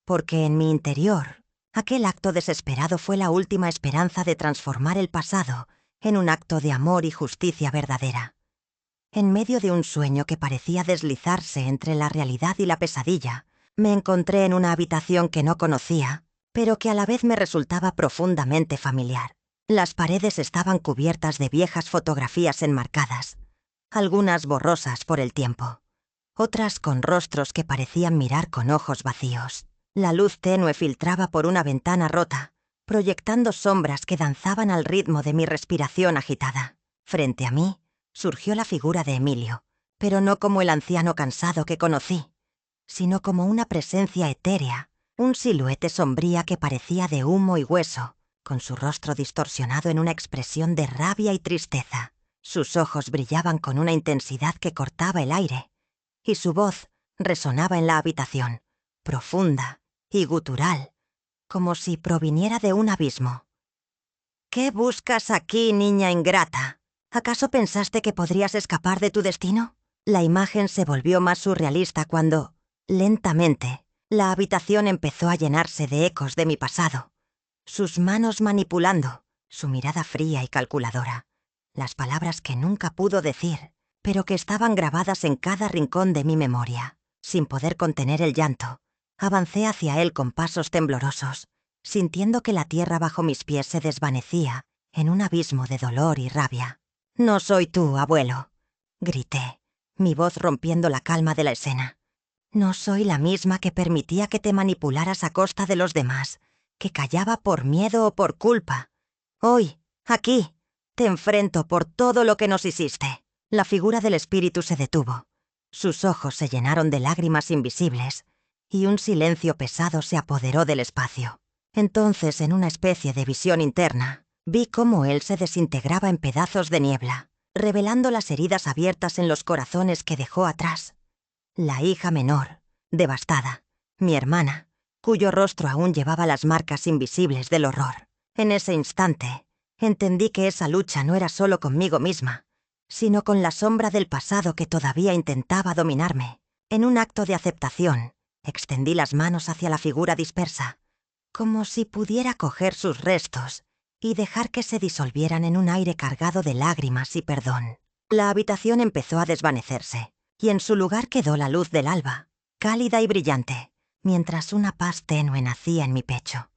Porque en mi interior, aquel acto desesperado fue la última esperanza de transformar el pasado en un acto de amor y justicia verdadera. En medio de un sueño que parecía deslizarse entre la realidad y la pesadilla, me encontré en una habitación que no conocía, pero que a la vez me resultaba profundamente familiar. Las paredes estaban cubiertas de viejas fotografías enmarcadas, algunas borrosas por el tiempo, otras con rostros que parecían mirar con ojos vacíos. La luz tenue filtraba por una ventana rota, proyectando sombras que danzaban al ritmo de mi respiración agitada. Frente a mí, surgió la figura de Emilio, pero no como el anciano cansado que conocí, sino como una presencia etérea, un siluete sombría que parecía de humo y hueso, con su rostro distorsionado en una expresión de rabia y tristeza. Sus ojos brillaban con una intensidad que cortaba el aire, y su voz resonaba en la habitación, profunda y gutural, como si proviniera de un abismo. «¿Qué buscas aquí, niña ingrata? ¿Acaso pensaste que podrías escapar de tu destino?» La imagen se volvió más surrealista cuando, lentamente, la habitación empezó a llenarse de ecos de mi pasado. Sus manos manipulando, su mirada fría y calculadora. Las palabras que nunca pudo decir, pero que estaban grabadas en cada rincón de mi memoria. Sin poder contener el llanto, avancé hacia él con pasos temblorosos, sintiendo que la tierra bajo mis pies se desvanecía en un abismo de dolor y rabia. «No soy tú, abuelo», grité, mi voz rompiendo la calma de la escena. «No soy la misma que permitía que te manipularas a costa de los demás, que callaba por miedo o por culpa. Hoy, aquí, te enfrento por todo lo que nos hiciste». La figura del espíritu se detuvo. Sus ojos se llenaron de lágrimas invisibles, y un silencio pesado se apoderó del espacio. Entonces, en una especie de visión interna, vi cómo él se desintegraba en pedazos de niebla, revelando las heridas abiertas en los corazones que dejó atrás. La hija menor, devastada. Mi hermana, cuyo rostro aún llevaba las marcas invisibles del horror. En ese instante, entendí que esa lucha no era solo conmigo misma, sino con la sombra del pasado que todavía intentaba dominarme. En un acto de aceptación, extendí las manos hacia la figura dispersa, como si pudiera coger sus restos y dejar que se disolvieran en un aire cargado de lágrimas y perdón. La habitación empezó a desvanecerse, y en su lugar quedó la luz del alba, cálida y brillante, mientras una paz tenue nacía en mi pecho.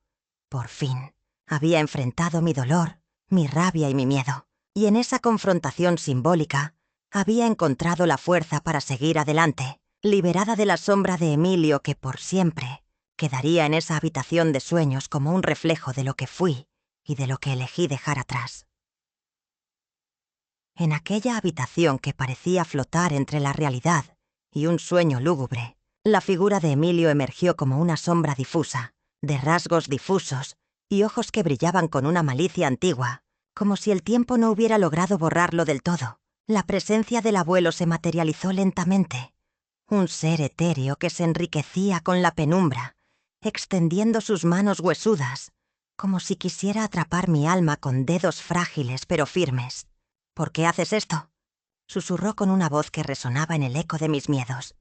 Por fin, había enfrentado mi dolor, mi rabia y mi miedo, y en esa confrontación simbólica había encontrado la fuerza para seguir adelante, liberada de la sombra de Emilio que por siempre quedaría en esa habitación de sueños como un reflejo de lo que fui y de lo que elegí dejar atrás. En aquella habitación que parecía flotar entre la realidad y un sueño lúgubre, la figura de Emilio emergió como una sombra difusa, de rasgos difusos y ojos que brillaban con una malicia antigua, como si el tiempo no hubiera logrado borrarlo del todo. La presencia del abuelo se materializó lentamente, un ser etéreo que se enriquecía con la penumbra, extendiendo sus manos huesudas, como si quisiera atrapar mi alma con dedos frágiles pero firmes. «¿Por qué haces esto?», susurró con una voz que resonaba en el eco de mis miedos.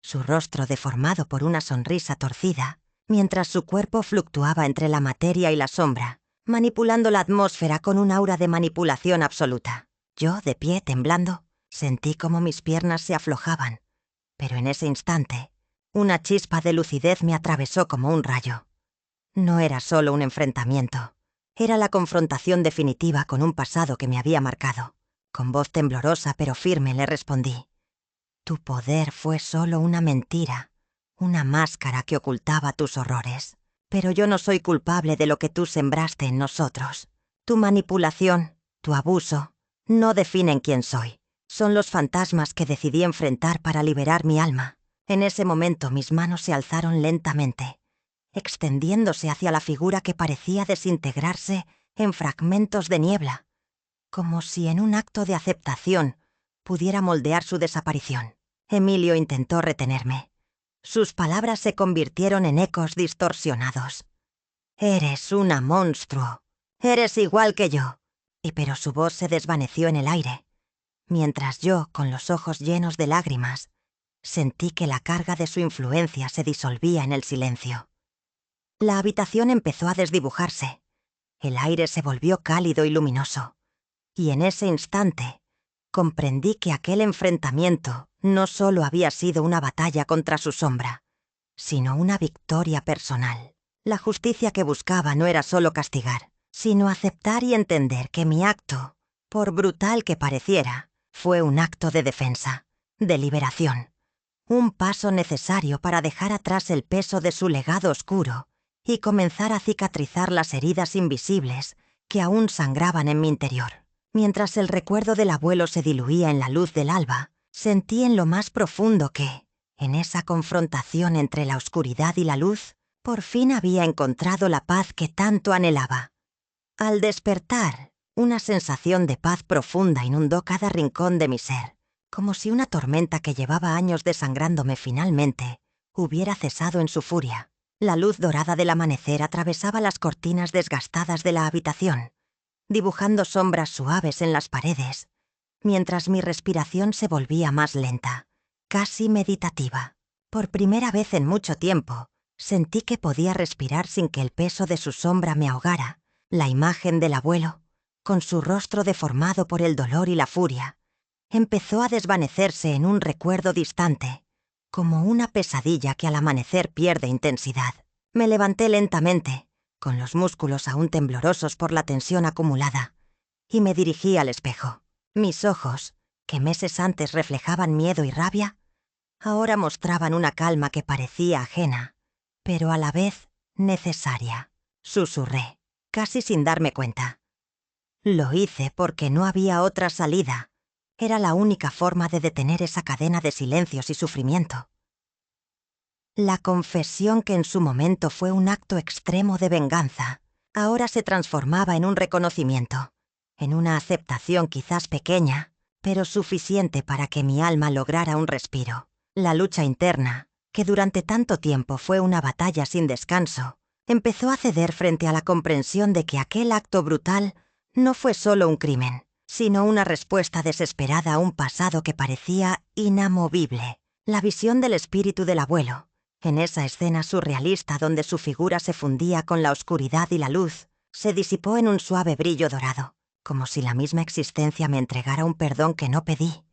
Su rostro deformado por una sonrisa torcida, mientras su cuerpo fluctuaba entre la materia y la sombra, manipulando la atmósfera con un aura de manipulación absoluta. Yo, de pie, temblando, sentí como mis piernas se aflojaban, pero en ese instante, una chispa de lucidez me atravesó como un rayo. No era solo un enfrentamiento, era la confrontación definitiva con un pasado que me había marcado. Con voz temblorosa pero firme le respondí: «Tu poder fue solo una mentira, una máscara que ocultaba tus horrores. Pero yo no soy culpable de lo que tú sembraste en nosotros. Tu manipulación, tu abuso, no definen quién soy. Son los fantasmas que decidí enfrentar para liberar mi alma». En ese momento mis manos se alzaron lentamente, extendiéndose hacia la figura que parecía desintegrarse en fragmentos de niebla, como si en un acto de aceptación pudiera moldear su desaparición. Emilio intentó retenerme. Sus palabras se convirtieron en ecos distorsionados. «Eres una monstruo. Eres igual que yo». Pero su voz se desvaneció en el aire, mientras yo, con los ojos llenos de lágrimas, sentí que la carga de su influencia se disolvía en el silencio. La habitación empezó a desdibujarse. El aire se volvió cálido y luminoso. Y en ese instante, comprendí que aquel enfrentamiento no solo había sido una batalla contra su sombra, sino una victoria personal. La justicia que buscaba no era solo castigar, sino aceptar y entender que mi acto, por brutal que pareciera, fue un acto de defensa, de liberación. Un paso necesario para dejar atrás el peso de su legado oscuro y comenzar a cicatrizar las heridas invisibles que aún sangraban en mi interior. Mientras el recuerdo del abuelo se diluía en la luz del alba, sentí en lo más profundo que, en esa confrontación entre la oscuridad y la luz, por fin había encontrado la paz que tanto anhelaba. Al despertar, una sensación de paz profunda inundó cada rincón de mi ser, como si una tormenta que llevaba años desangrándome finalmente hubiera cesado en su furia. La luz dorada del amanecer atravesaba las cortinas desgastadas de la habitación, dibujando sombras suaves en las paredes, mientras mi respiración se volvía más lenta, casi meditativa. Por primera vez en mucho tiempo, sentí que podía respirar sin que el peso de su sombra me ahogara. La imagen del abuelo, con su rostro deformado por el dolor y la furia, empezó a desvanecerse en un recuerdo distante, como una pesadilla que al amanecer pierde intensidad. Me levanté lentamente, con los músculos aún temblorosos por la tensión acumulada, y me dirigí al espejo. Mis ojos, que meses antes reflejaban miedo y rabia, ahora mostraban una calma que parecía ajena, pero a la vez necesaria. Susurré, casi sin darme cuenta. Lo hice porque no había otra salida. Era la única forma de detener esa cadena de silencios y sufrimiento. La confesión que en su momento fue un acto extremo de venganza, ahora se transformaba en un reconocimiento, en una aceptación quizás pequeña, pero suficiente para que mi alma lograra un respiro. La lucha interna, que durante tanto tiempo fue una batalla sin descanso, empezó a ceder frente a la comprensión de que aquel acto brutal no fue solo un crimen, sino una respuesta desesperada a un pasado que parecía inamovible. La visión del espíritu del abuelo, en esa escena surrealista donde su figura se fundía con la oscuridad y la luz, se disipó en un suave brillo dorado, como si la misma existencia me entregara un perdón que no pedí,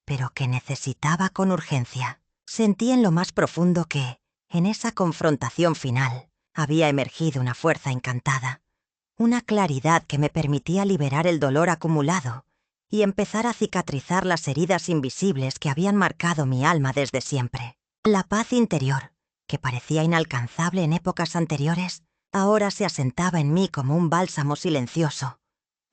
pero que necesitaba con urgencia. Sentí en lo más profundo que, en esa confrontación final, había emergido una fuerza encantada, una claridad que me permitía liberar el dolor acumulado y empezar a cicatrizar las heridas invisibles que habían marcado mi alma desde siempre. La paz interior, que parecía inalcanzable en épocas anteriores, ahora se asentaba en mí como un bálsamo silencioso,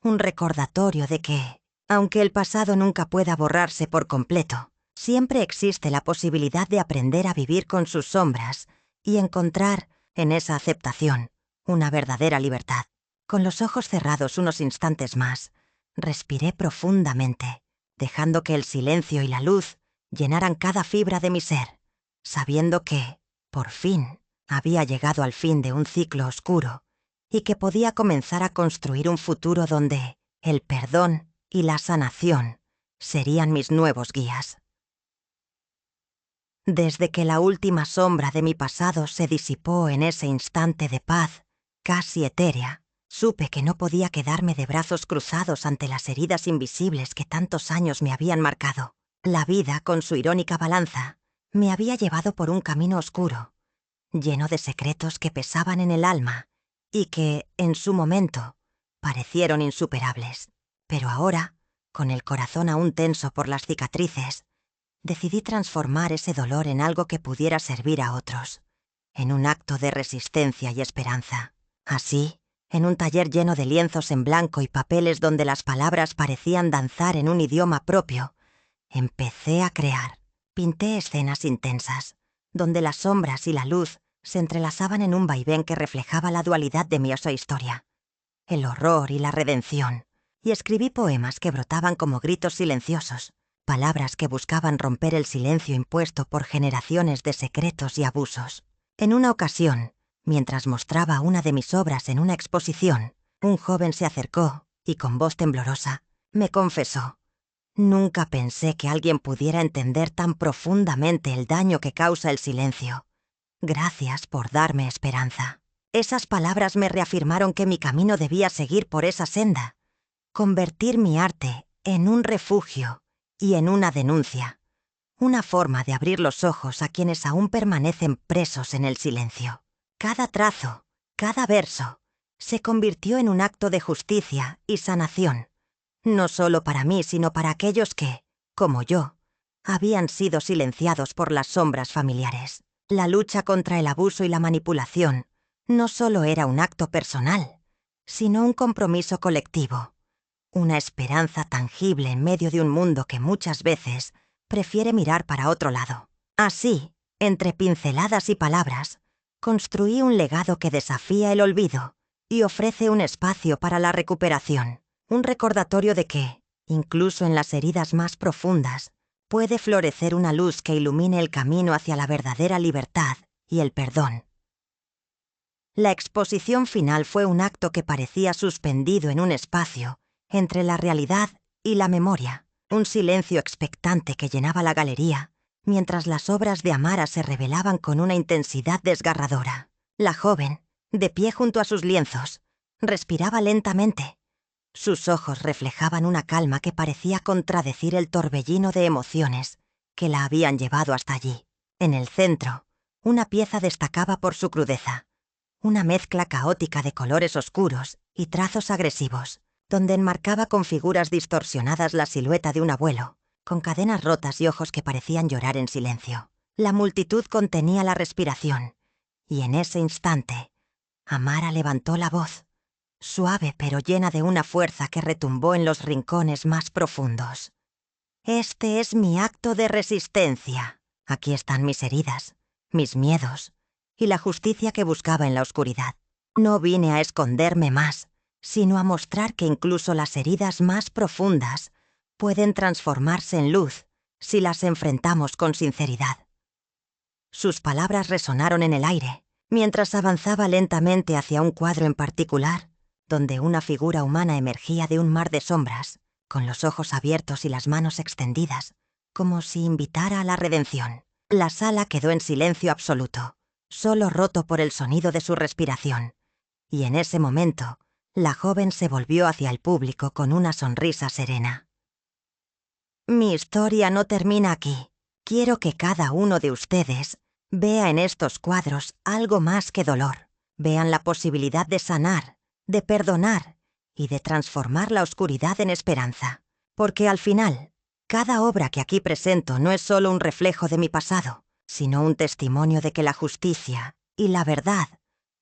un recordatorio de que, aunque el pasado nunca pueda borrarse por completo, siempre existe la posibilidad de aprender a vivir con sus sombras y encontrar, en esa aceptación, una verdadera libertad. Con los ojos cerrados unos instantes más, respiré profundamente, dejando que el silencio y la luz llenaran cada fibra de mi ser, sabiendo que, por fin, había llegado al fin de un ciclo oscuro y que podía comenzar a construir un futuro donde el perdón y la sanación serían mis nuevos guías. Desde que la última sombra de mi pasado se disipó en ese instante de paz casi etérea, supe que no podía quedarme de brazos cruzados ante las heridas invisibles que tantos años me habían marcado. La vida, con su irónica balanza, me había llevado por un camino oscuro, lleno de secretos que pesaban en el alma y que, en su momento, parecieron insuperables. Pero ahora, con el corazón aún tenso por las cicatrices, decidí transformar ese dolor en algo que pudiera servir a otros, en un acto de resistencia y esperanza. Así, en un taller lleno de lienzos en blanco y papeles donde las palabras parecían danzar en un idioma propio, empecé a crear. Pinté escenas intensas, donde las sombras y la luz se entrelazaban en un vaivén que reflejaba la dualidad de mi osa historia, el horror y la redención, y escribí poemas que brotaban como gritos silenciosos, palabras que buscaban romper el silencio impuesto por generaciones de secretos y abusos. En una ocasión, mientras mostraba una de mis obras en una exposición, un joven se acercó y, con voz temblorosa, me confesó: «Nunca pensé que alguien pudiera entender tan profundamente el daño que causa el silencio. Gracias por darme esperanza». Esas palabras me reafirmaron que mi camino debía seguir por esa senda, convertir mi arte en un refugio y en una denuncia, una forma de abrir los ojos a quienes aún permanecen presos en el silencio. Cada trazo, cada verso, se convirtió en un acto de justicia y sanación, no solo para mí, sino para aquellos que, como yo, habían sido silenciados por las sombras familiares. La lucha contra el abuso y la manipulación no solo era un acto personal, sino un compromiso colectivo, una esperanza tangible en medio de un mundo que muchas veces prefiere mirar para otro lado. Así, entre pinceladas y palabras, construí un legado que desafía el olvido y ofrece un espacio para la recuperación, un recordatorio de que, incluso en las heridas más profundas, puede florecer una luz que ilumine el camino hacia la verdadera libertad y el perdón. La exposición final fue un acto que parecía suspendido en un espacio entre la realidad y la memoria, un silencio expectante que llenaba la galería, mientras las obras de Amara se revelaban con una intensidad desgarradora. La joven, de pie junto a sus lienzos, respiraba lentamente. Sus ojos reflejaban una calma que parecía contradecir el torbellino de emociones que la habían llevado hasta allí. En el centro, una pieza destacaba por su crudeza, una mezcla caótica de colores oscuros y trazos agresivos, donde enmarcaba con figuras distorsionadas la silueta de un abuelo, con cadenas rotas y ojos que parecían llorar en silencio. La multitud contenía la respiración, y en ese instante, Amara levantó la voz, suave pero llena de una fuerza que retumbó en los rincones más profundos. «Este es mi acto de resistencia. Aquí están mis heridas, mis miedos y la justicia que buscaba en la oscuridad. No vine a esconderme más, sino a mostrar que incluso las heridas más profundas pueden transformarse en luz si las enfrentamos con sinceridad». Sus palabras resonaron en el aire, mientras avanzaba lentamente hacia un cuadro en particular, donde una figura humana emergía de un mar de sombras, con los ojos abiertos y las manos extendidas, como si invitara a la redención. La sala quedó en silencio absoluto, solo roto por el sonido de su respiración, y en ese momento, la joven se volvió hacia el público con una sonrisa serena. Mi historia no termina aquí. Quiero que cada uno de ustedes vea en estos cuadros algo más que dolor. Vean la posibilidad de sanar, de perdonar y de transformar la oscuridad en esperanza. Porque al final, cada obra que aquí presento no es solo un reflejo de mi pasado, sino un testimonio de que la justicia y la verdad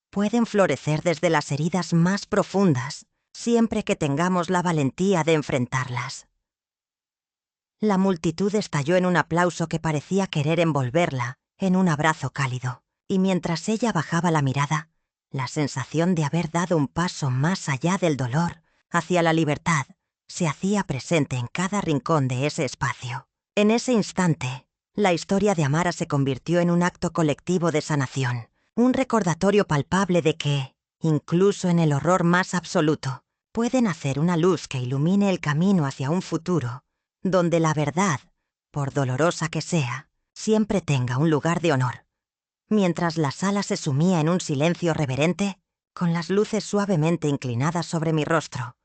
pueden florecer desde las heridas más profundas, siempre que tengamos la valentía de enfrentarlas. La multitud estalló en un aplauso que parecía querer envolverla en un abrazo cálido, y mientras ella bajaba la mirada, la sensación de haber dado un paso más allá del dolor, hacia la libertad, se hacía presente en cada rincón de ese espacio. En ese instante, la historia de Amara se convirtió en un acto colectivo de sanación, un recordatorio palpable de que, incluso en el horror más absoluto, puede nacer una luz que ilumine el camino hacia un futuro donde la verdad, por dolorosa que sea, siempre tenga un lugar de honor. Mientras la sala se sumía en un silencio reverente, con las luces suavemente inclinadas sobre mi rostro,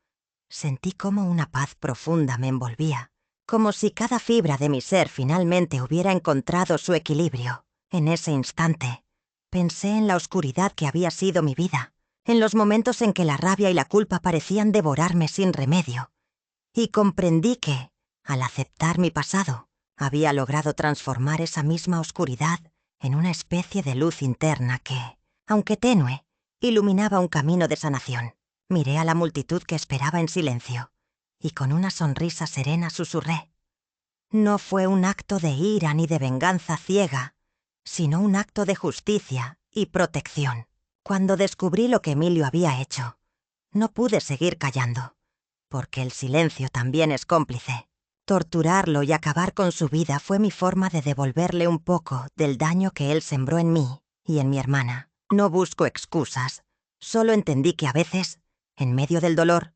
sentí como una paz profunda me envolvía, como si cada fibra de mi ser finalmente hubiera encontrado su equilibrio. En ese instante, pensé en la oscuridad que había sido mi vida, en los momentos en que la rabia y la culpa parecían devorarme sin remedio, y comprendí que, al aceptar mi pasado, había logrado transformar esa misma oscuridad en una especie de luz interna que, aunque tenue, iluminaba un camino de sanación. Miré a la multitud que esperaba en silencio, y con una sonrisa serena susurré. No fue un acto de ira ni de venganza ciega, sino un acto de justicia y protección. Cuando descubrí lo que Emilio había hecho, no pude seguir callando, porque el silencio también es cómplice. Torturarlo y acabar con su vida fue mi forma de devolverle un poco del daño que él sembró en mí y en mi hermana. No busco excusas, solo entendí que a veces, en medio del dolor,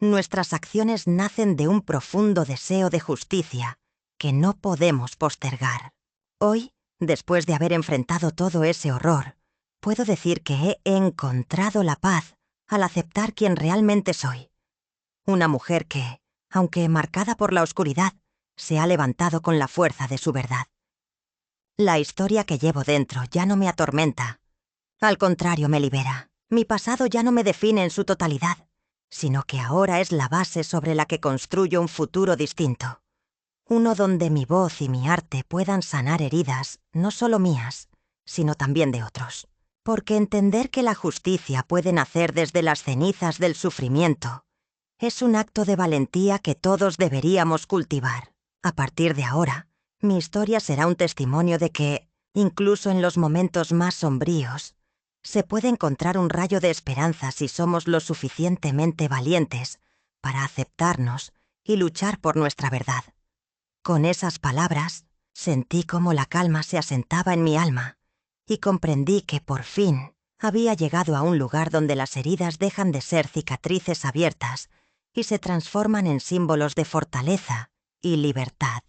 nuestras acciones nacen de un profundo deseo de justicia que no podemos postergar. Hoy, después de haber enfrentado todo ese horror, puedo decir que he encontrado la paz al aceptar quién realmente soy. Una mujer que, aunque marcada por la oscuridad, se ha levantado con la fuerza de su verdad. La historia que llevo dentro ya no me atormenta. Al contrario, me libera. Mi pasado ya no me define en su totalidad, sino que ahora es la base sobre la que construyo un futuro distinto. Uno donde mi voz y mi arte puedan sanar heridas, no solo mías, sino también de otros. Porque entender que la justicia puede nacer desde las cenizas del sufrimiento es un acto de valentía que todos deberíamos cultivar. A partir de ahora, mi historia será un testimonio de que, incluso en los momentos más sombríos, se puede encontrar un rayo de esperanza si somos lo suficientemente valientes para aceptarnos y luchar por nuestra verdad. Con esas palabras, sentí como la calma se asentaba en mi alma y comprendí que, por fin, había llegado a un lugar donde las heridas dejan de ser cicatrices abiertas y se transforman en símbolos de fortaleza y libertad.